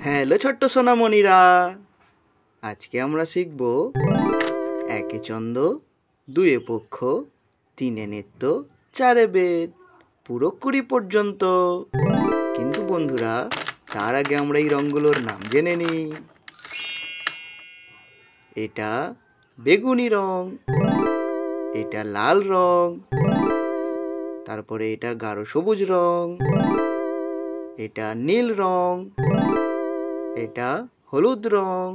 Hello ছোট্ট সোনামণিরা, আজকে আমরা শিখব একে ছন্দ, দুয়ে পক্ষ, তিনে নৃত্য, চারে বেদ, পুরো 20 পর্যন্ত। কিন্তু বন্ধুরা, তার আগে আমরা এই রঙগুলোর নাম জেনে নিই। এটা বেগুনি রং, এটা লাল রং, তারপরে এটা গাঢ় সবুজ রং, এটা নীল রং, এটা হলুদ রং,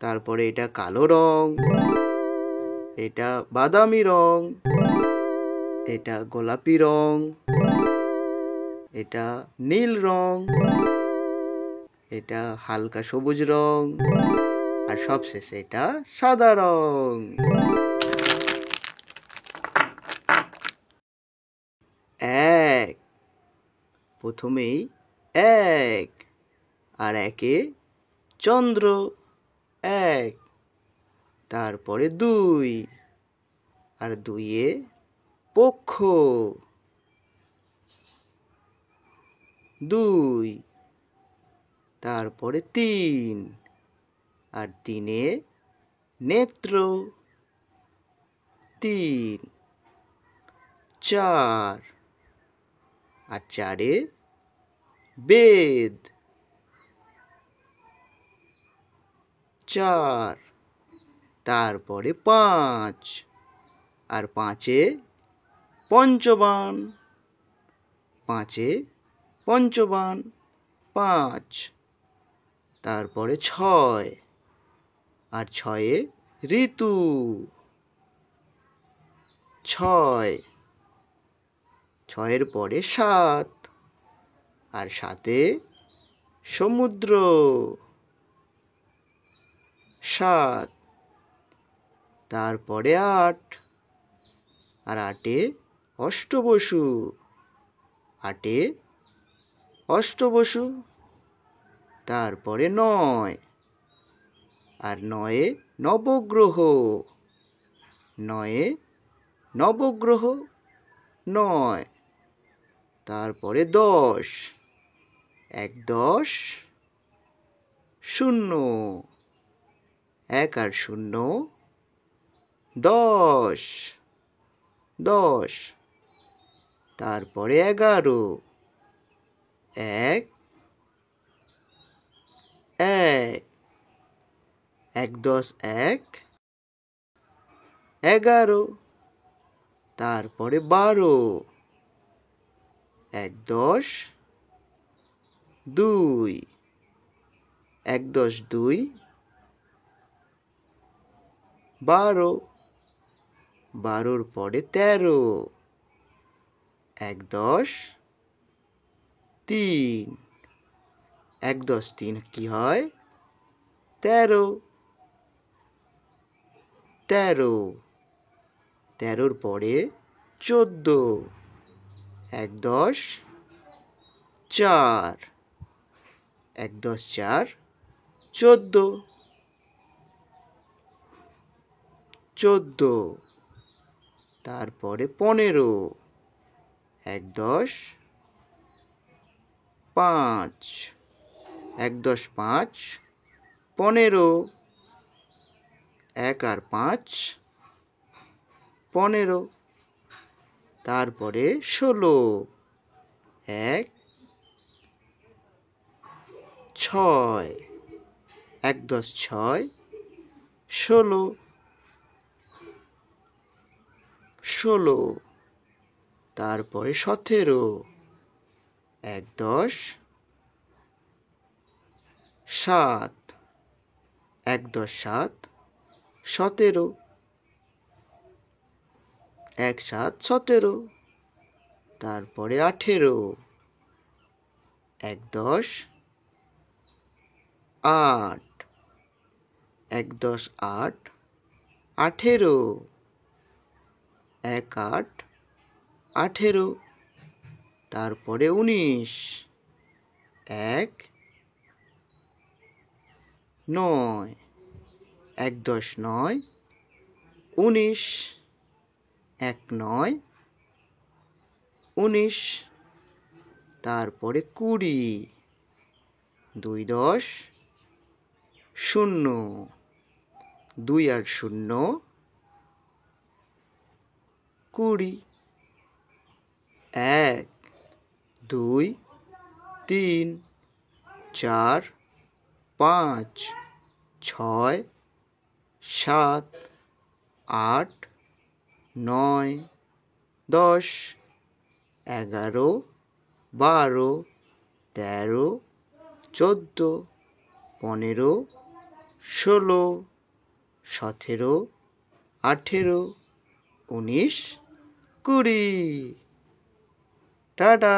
তারপরে এটা কালো রং, এটা বাদামি রং, এটা গোলাপি রং, এটা নীল রং, এটা হালকা সবুজ রং, আর সবশেষে এটা সাদা রং। এক, প্রথমেই এক, আর একে চন্দ্র এক, তারপরে দুই, আর দুইয়ে পক্ষ দুই, তারপরে তিন, আর তিনে নেত্র তিন, চার, আর চারে বেদ চার, তারপরে পাঁচ, আর পাঁচে পঞ্চবান পাঁচে পঞ্চবান পাঁচ, তারপরে ছয়, আর ছয়ে ঋতু ছয়, ছয়ের পরে সাত, আর সাতে সমুদ্র সাত, তারপরে আট, আর আটে অষ্টবসু আটে অষ্টবসু, তারপরে নয়, আর নয়ে নবগ্রহ নয়ে নবগ্রহ নয়, তারপরে দশ, এক দশ শূন্য, এক আর শূন্য দশ দশ, তারপরে এগারো, এক এক, এক দশ এক এগারো, তারপরে বারো, এক দশ দুই, এক দশ দুই বারো, বারোর পরে তেরো, এক দশ তিন, এক দশ তিন কি হয়? তেরো তেরো, তেরোর পরে 14, এক দশ চার, এক দশ চার 14, 14, তারপরে 15, এক দশ পাঁচ, এক দশ পাঁচ 15, এক আর পাঁচ 15, তারপরে 16, এক ছয়, এক দশ ছয় 16, 16, তারপরে 17, এক দশ সাত, এক দশ সাত 17, এক সাত 17, তারপরে 18, এক দশ আট, এক দশ আট 18, এক আট 18, তারপরে 19, এক নয়, এক দশ নয় 19, এক নয় 19, তারপরে 20, 2 10 0, 2 আর 0 20, 1 2 3 4 5 6 7 8 9 10 11 12 13 14 15 16 17 18 19 20। টাটা।